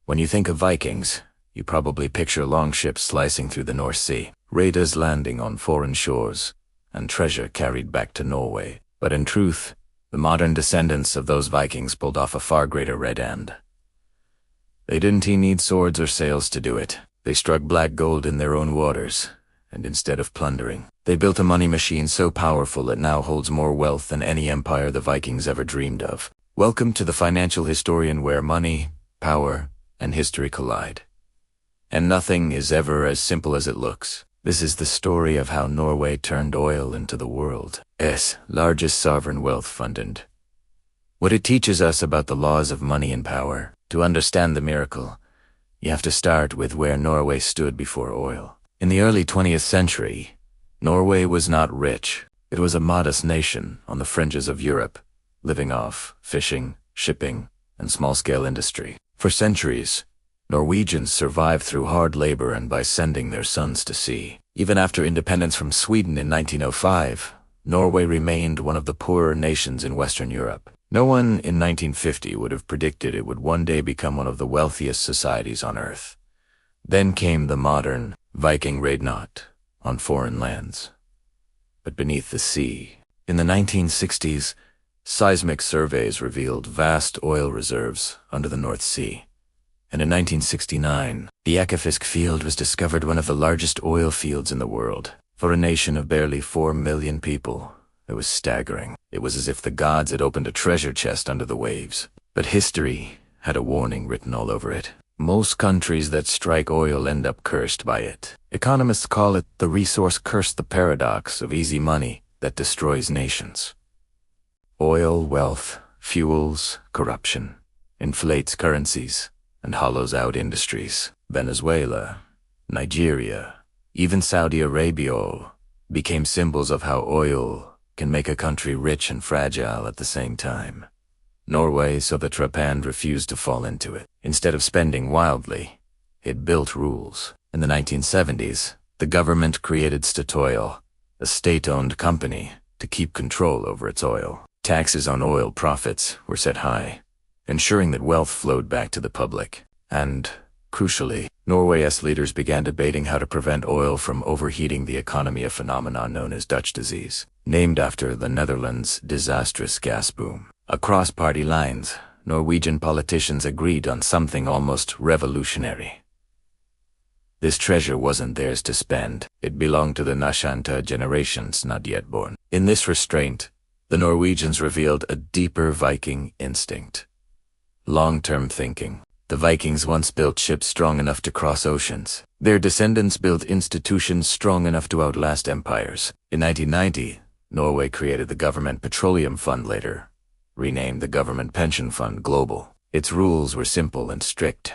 When you think of Vikings, you probably picture long ships slicing through the North Sea, raiders landing on foreign shores, and treasure carried back to Norway. But in truth, the modern descendants of those Vikings pulled off a far greater red hand. They didn't need swords or sails to do it. They struck black gold in their own waters, and instead of plundering, they built a money machine so powerful it now holds more wealth than any empire the Vikings ever dreamed of. Welcome to the Financial Historian, where money, power, and history collide. And nothing is ever as simple as it looks. This is the story of how Norway turned oil into the world's largest sovereign wealth fund, and what it teaches us about the laws of money and power. To understand the miracle, you have to start with where Norway stood before oil. In the early 20th century, Norway was not rich. It was a modest nation on the fringes of Europe, living off fishing, shipping, and small-scale industry. For centuries, Norwegians survived through hard labor and by sending their sons to sea. Even after independence from Sweden in 1905, Norway remained one of the poorer nations in Western Europe. No one in 1950 would have predicted it would one day become one of the wealthiest societies on Earth. Then came the modern Viking raid, not on foreign lands, but beneath the sea. In the 1960s, seismic surveys revealed vast oil reserves under the North Sea. And in 1969, the Ekofisk field was discovered, one of the largest oil fields in the world. For a nation of barely 4 million people, it was staggering. It was as if the gods had opened a treasure chest under the waves. But history had a warning written all over it. Most countries that strike oil end up cursed by it. Economists call it the resource curse, the paradox of easy money that destroys nations. Oil wealth fuels corruption, inflates currencies, and hollows out industries. Venezuela, Nigeria, even Saudi Arabia became symbols of how oil can make a country rich and fragile at the same time. Norway saw the trap and refused to fall into it. Instead of spending wildly, it built rules. In the 1970s, the government created Statoil, a state-owned company, to keep control over its oil. Taxes on oil profits were set high, ensuring that wealth flowed back to the public. And, crucially, Norway's leaders began debating how to prevent oil from overheating the economy, a phenomenon known as Dutch disease, named after the Netherlands' disastrous gas boom. Across party lines, Norwegian politicians agreed on something almost revolutionary. This treasure wasn't theirs to spend. It belonged to the Nashanta generations not yet born. In this restraint, the Norwegians revealed a deeper Viking instinct. Long-term thinking. The Vikings once built ships strong enough to cross oceans. Their descendants built institutions strong enough to outlast empires. In 1990, Norway created the Government Petroleum Fund, later renamed the Government Pension Fund Global. Its rules were simple and strict.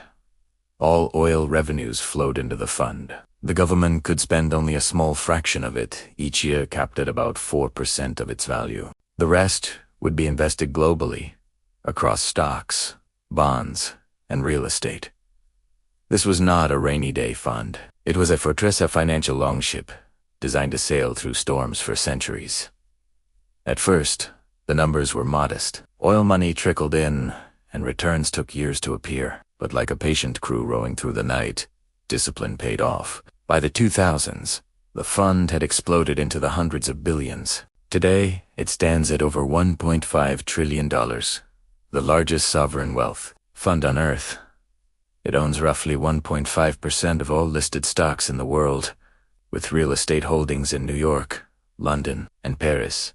All oil revenues flowed into the fund. The government could spend only a small fraction of it, each year capped at about 4% of its value. The rest would be invested globally, across stocks, bonds, and real estate. This was not a rainy day fund. It was a fortress, a financial longship, designed to sail through storms for centuries. At first, the numbers were modest. Oil money trickled in, and returns took years to appear. But like a patient crew rowing through the night, discipline paid off. By the 2000s, the fund had exploded into the hundreds of billions. Today, it stands at over $1.5 trillion, the largest sovereign wealth fund on Earth. It owns roughly 1.5% of all listed stocks in the world, with real estate holdings in New York, London, and Paris.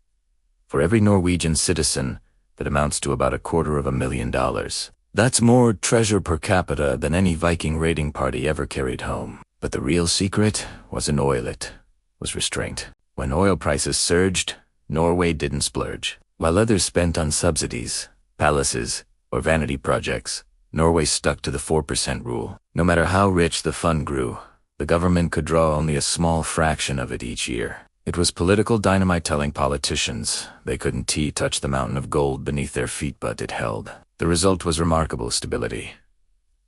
For every Norwegian citizen, that amounts to about $250,000. That's more treasure per capita than any Viking raiding party ever carried home. But the real secret wasn't oil, it was restraint. When oil prices surged, Norway didn't splurge. While others spent on subsidies, palaces, or vanity projects, Norway stuck to the 4% rule. No matter how rich the fund grew, the government could draw only a small fraction of it each year. It was political dynamite, telling politicians they couldn't touch the mountain of gold beneath their feet, but it held. The result was remarkable stability.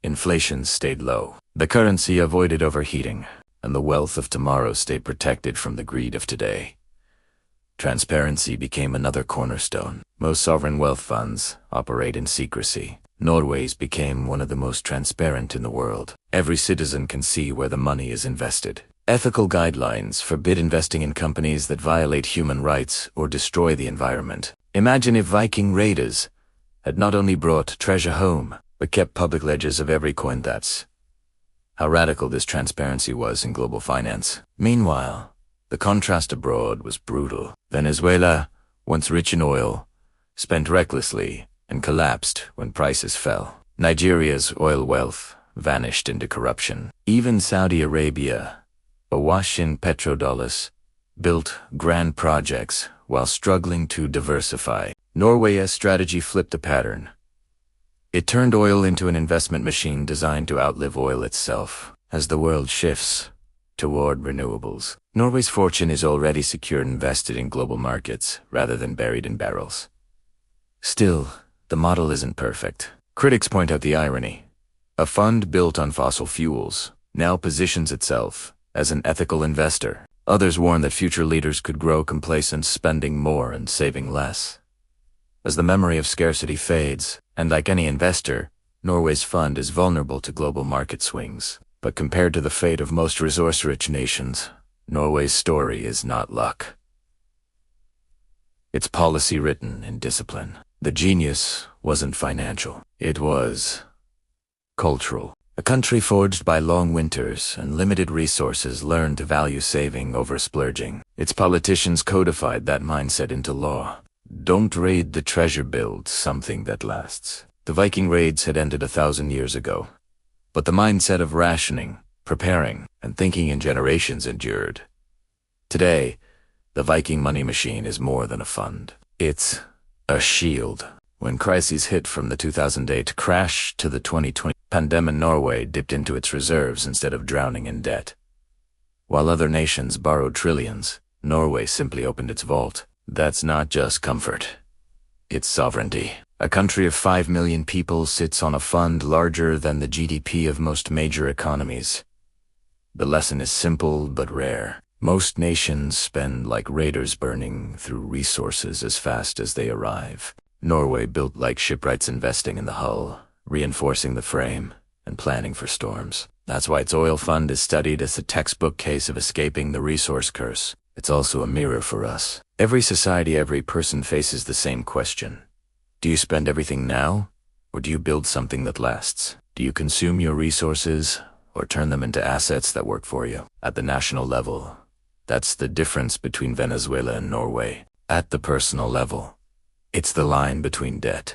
Inflation stayed low. The currency avoided overheating, and the wealth of tomorrow stayed protected from the greed of today. Transparency became another cornerstone. Most sovereign wealth funds operate in secrecy. Norway's became one of the most transparent in the world. Every citizen can see where the money is invested. Ethical guidelines forbid investing in companies that violate human rights or destroy the environment. Imagine if Viking raiders had not only brought treasure home, but kept public ledgers of every coin. That's how radical this transparency was in global finance. Meanwhile, the contrast abroad was brutal. Venezuela, once rich in oil, spent recklessly and collapsed when prices fell. Nigeria's oil wealth vanished into corruption. Even Saudi Arabia, awash in petrodollars, built grand projects while struggling to diversify. Norway's strategy flipped the pattern. It turned oil into an investment machine designed to outlive oil itself. As the world shifts toward renewables, Norway's fortune is already secure and invested in global markets rather than buried in barrels. Still, the model isn't perfect. Critics point out the irony. A fund built on fossil fuels now positions itself as an ethical investor. Others warn that future leaders could grow complacent, spending more and saving less. As the memory of scarcity fades, and like any investor, Norway's fund is vulnerable to global market swings. But compared to the fate of most resource-rich nations, Norway's story is not luck. It's policy written in discipline. The genius wasn't financial. It was cultural. A country forged by long winters and limited resources learned to value saving over splurging. Its politicians codified that mindset into law. Don't raid the treasure, build something that lasts. The Viking raids had ended 1,000 years ago, but the mindset of rationing, preparing, and thinking in generations endured. Today, the Viking Money Machine is more than a fund. It's a shield. When crises hit from the 2008 crash to the 2020 pandemic, Norway dipped into its reserves instead of drowning in debt. While other nations borrowed trillions, Norway simply opened its vault. That's not just comfort. It's sovereignty. A country of 5 million people sits on a fund larger than the GDP of most major economies. The lesson is simple but rare. Most nations spend like raiders, burning through resources as fast as they arrive. Norway built like shipwrights, investing in the hull, reinforcing the frame, and planning for storms. That's why its oil fund is studied as a textbook case of escaping the resource curse. It's also a mirror for us. Every society, every person faces the same question. Do you spend everything now, or do you build something that lasts? Do you consume your resources, or turn them into assets that work for you? At the national level, that's the difference between Venezuela and Norway. At the personal level, it's the line between debt